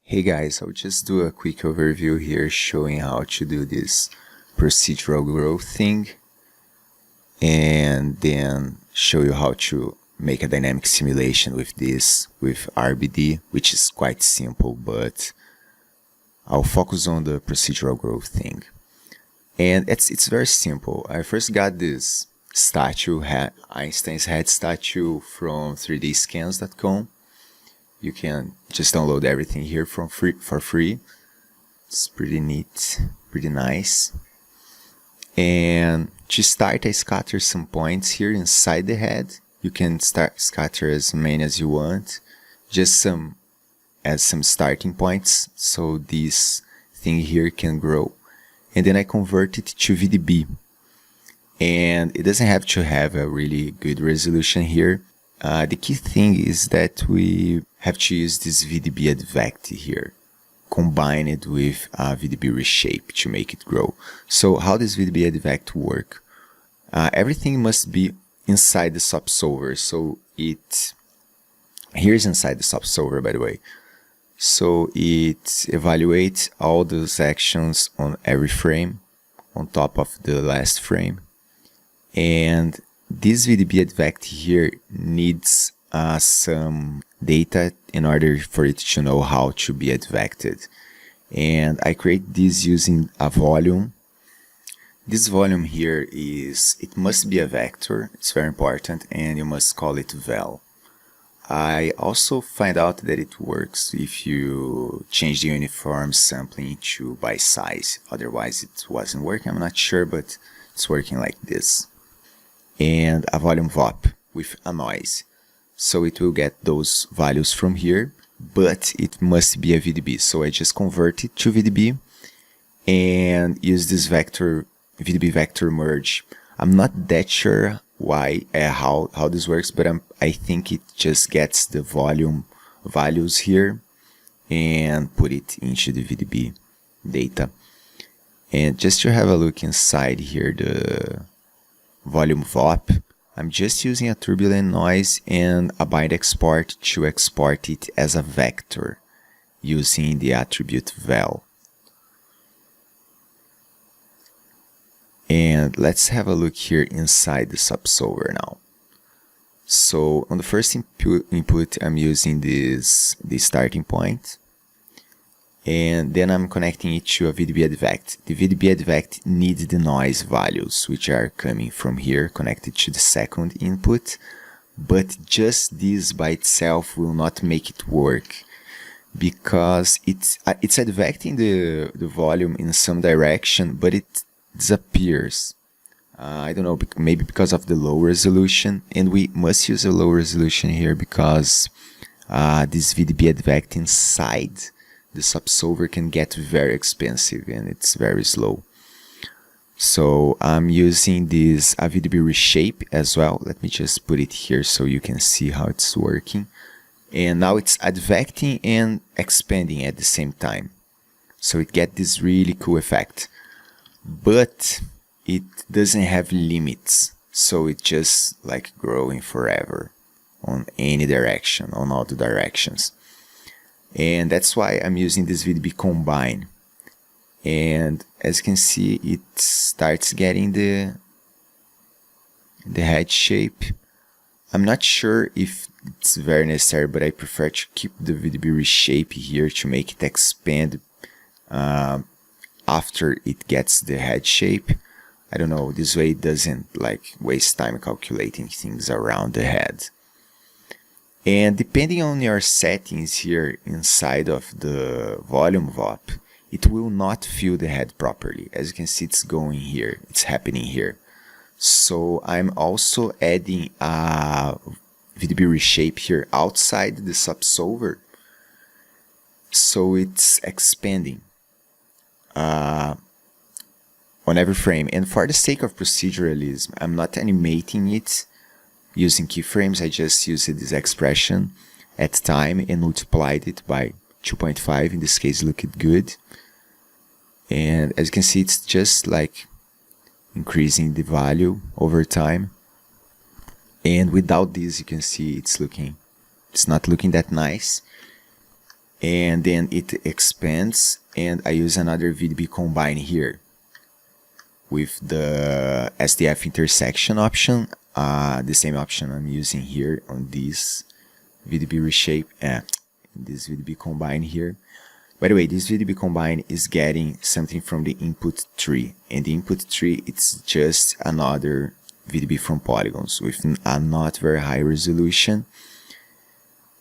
Hey guys, I'll just do a quick overview here showing how to do this procedural growth thing and then show you how to make a dynamic simulation with this with RBD, which is quite simple, but I'll focus on the procedural growth thing. And it's very simple. I first got this statue, Eninstein's Head statue from 3dscans.com. You can just download everything here for free. It's pretty neat, pretty nice. And to start, I scatter some points here inside the head. You can scatter as many as you want, just some starting points, so this thing here can grow. And then I convert it to VDB. And it doesn't have to have a really good resolution here. The key thing is that we have to use this VDB advect here, combine it with VDB reshape to make it grow. So how does VDB advect work? Everything must be inside the subsolver. So here's inside the subsolver, by the way. So it evaluates all those actions on every frame on top of the last frame. And this VDB advect here needs some data in order for it to know how to be advected. And I create this using a volume. This volume here it must be a vector, it's very important, and you must call it val. I also find out that it works if you change the uniform sampling to by size. Otherwise it wasn't working, I'm not sure, but it's working like this. And a volume VOP with a noise. So it will get those values from here, but it must be a VDB. So I just convert it to VDB and use this VDB vector merge. I'm not that sure why, how this works, but I think it just gets the volume values here and put it into the VDB data. And just to have a look inside here, the volume VOP, I'm just using a turbulent noise and a bind export to export it as a vector using the attribute val. And let's have a look here inside the subsolver now. So on the first input I'm using this starting point. And then I'm connecting it to a VDB advect. The VDB advect needs the noise values, which are coming from here, connected to the second input. But just this by itself will not make it work, because it's advecting the volume in some direction, but it disappears. I don't know, maybe because of the low resolution, and we must use a low resolution here because this VDB advect inside the subsolver can get very expensive and it's very slow. So I'm using this VDB reshape as well. Let me just put it here so you can see how it's working. And now it's advecting and expanding at the same time. So it gets this really cool effect. But it doesn't have limits. So it's just like growing forever on any direction, on all the directions. And that's why I'm using this VDB combine. And as you can see, it starts getting the head shape. I'm not sure if it's very necessary, but I prefer to keep the VDB reshape here to make it expand after it gets the head shape. I don't know, this way it doesn't like waste time calculating things around the head. And depending on your settings here inside of the volume VOP, it will not fill the head properly. As you can see, it's going here, it's happening here. So I'm also adding a VDB reshape here outside the subsolver. So it's expanding on every frame. And for the sake of proceduralism, I'm not animating it using keyframes. I just used this expression at time and multiplied it by 2.5. In this case, looked good. And as you can see, it's just like increasing the value over time. And without this, you can see it's not looking that nice. and then it expands, and I use another VDB combine here with the SDF intersection option, the same option I'm using here on this VDB reshape, this VDB combine here. By the way, this VDB combine is getting something from the input tree, and the input tree, it's just another VDB from polygons with a not very high resolution.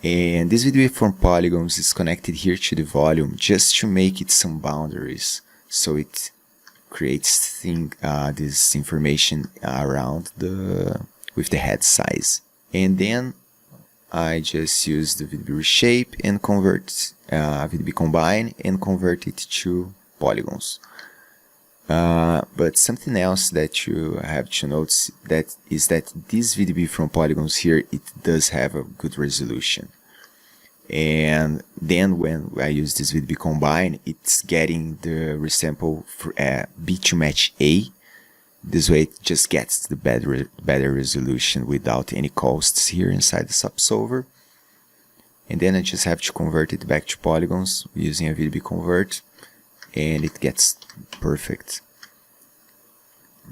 And this VDB from polygons is connected here to the volume just to make it some boundaries, so it creates this information around with the head size. And then I just use the VDB reshape and convert VDB combine and convert it to polygons. But something else that you have to notice is that this VDB from polygons here, it does have a good resolution. And then when I use this VDB combine, it's getting the resample for B to match A. This way it just gets the better resolution without any costs here inside the subsolver. And then I just have to convert it back to polygons using a VDB convert, and it gets perfect.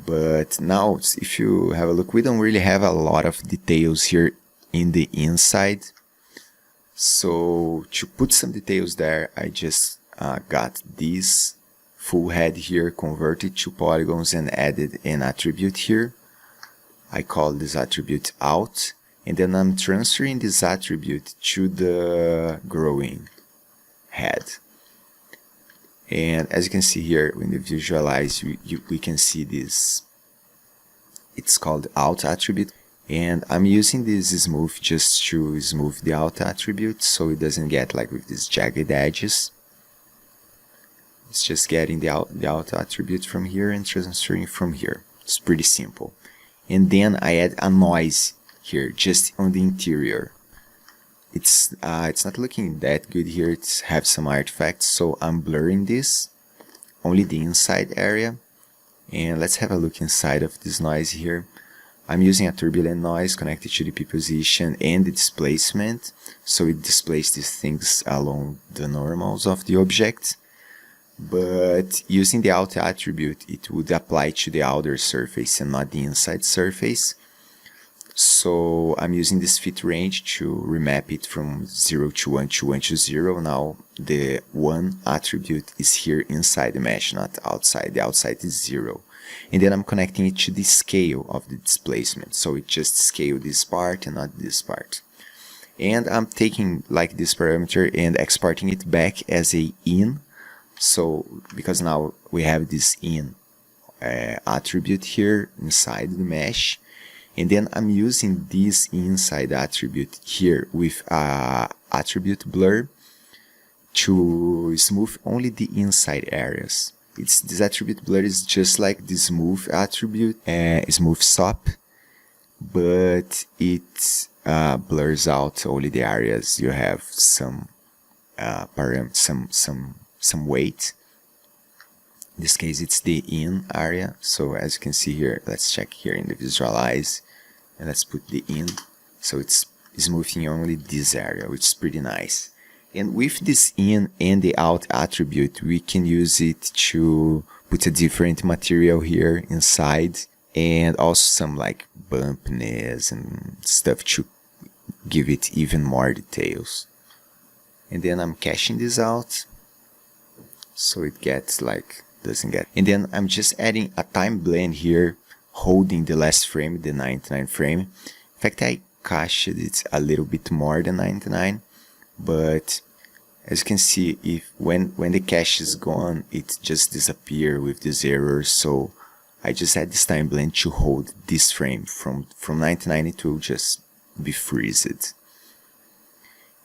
But now, if you have a look, we don't really have a lot of details here in the inside. So to put some details there, I just got this full head here, converted to polygons, and added an attribute here. I call this attribute out, and then I'm transferring this attribute to the growing head. And as you can see here, when you visualize, we can see this. It's called out attribute, and I'm using this smooth just to smooth the out attribute so it doesn't get like with these jagged edges. It's just getting the out attribute from here and transferring from here. It's pretty simple. And then I add a noise here, just on the interior. It's not looking that good here. It has some artifacts, so I'm blurring this, only the inside area. And let's have a look inside of this noise here. I'm using a turbulent noise connected to the P position and the displacement, so it displays these things along the normals of the object. But using the out attribute, it would apply to the outer surface and not the inside surface. So I'm using this fit range to remap it from 0 to 1 to 1 to 0. Now the 1 attribute is here inside the mesh, not outside. The outside is 0. And then I'm connecting it to the scale of the displacement. So it just scale this part and not this part. And I'm taking like this parameter and exporting it back as a in. So because now we have this in attribute here inside the mesh. And then I'm using this inside attribute here with attribute blur to smooth only the inside areas. This attribute blur is just like the smooth attribute, smooth SOP, but it blurs out only the areas you have some some weight. In this case, it's the in area. So as you can see here, let's check here in the visualize, and let's put the in. So it's smoothing only this area, which is pretty nice. And with this in and the out attribute, we can use it to put a different material here inside, and also some like bumpiness and stuff to give it even more details. And then I'm caching this out, so it gets like, doesn't get. And then I'm just adding a time blend here, holding the last frame, the 99 frame. In fact, I cached it a little bit more than 99, but as you can see, when the cache is gone, it just disappears with this error. So I just add this time blend to hold this frame from 99. It will just be freezed.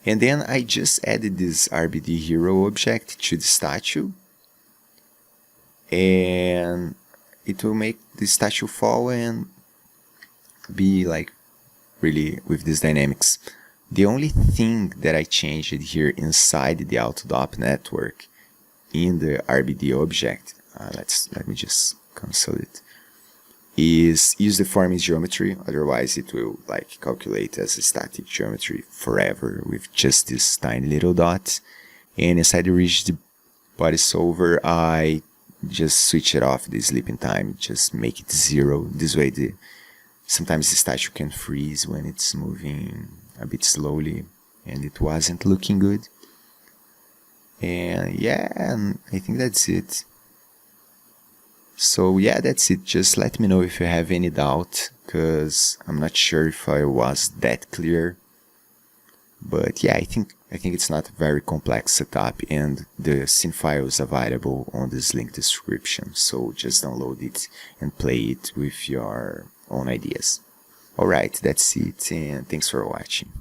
And then I just added this RBD hero object to the statue, and it will make the statue fall and be like really with these dynamics. The only thing that I changed here inside the AutoDOP network in the RBD object, let me just cancel it, is use the form geometry. Otherwise it will like calculate as a static geometry forever with just this tiny little dot. And inside the rigid body solver, I just switch it off, the sleeping time, just make it 0. This way sometimes the statue can freeze when it's moving a bit slowly, and it wasn't looking good. And yeah, I think that's it. So yeah, that's it. Just let me know if you have any doubt, because I'm not sure if I was that clear. But yeah, I think it's not a very complex setup, and the scene file is available on this link description. So just download it and play it with your own ideas. Alright, that's it, and thanks for watching.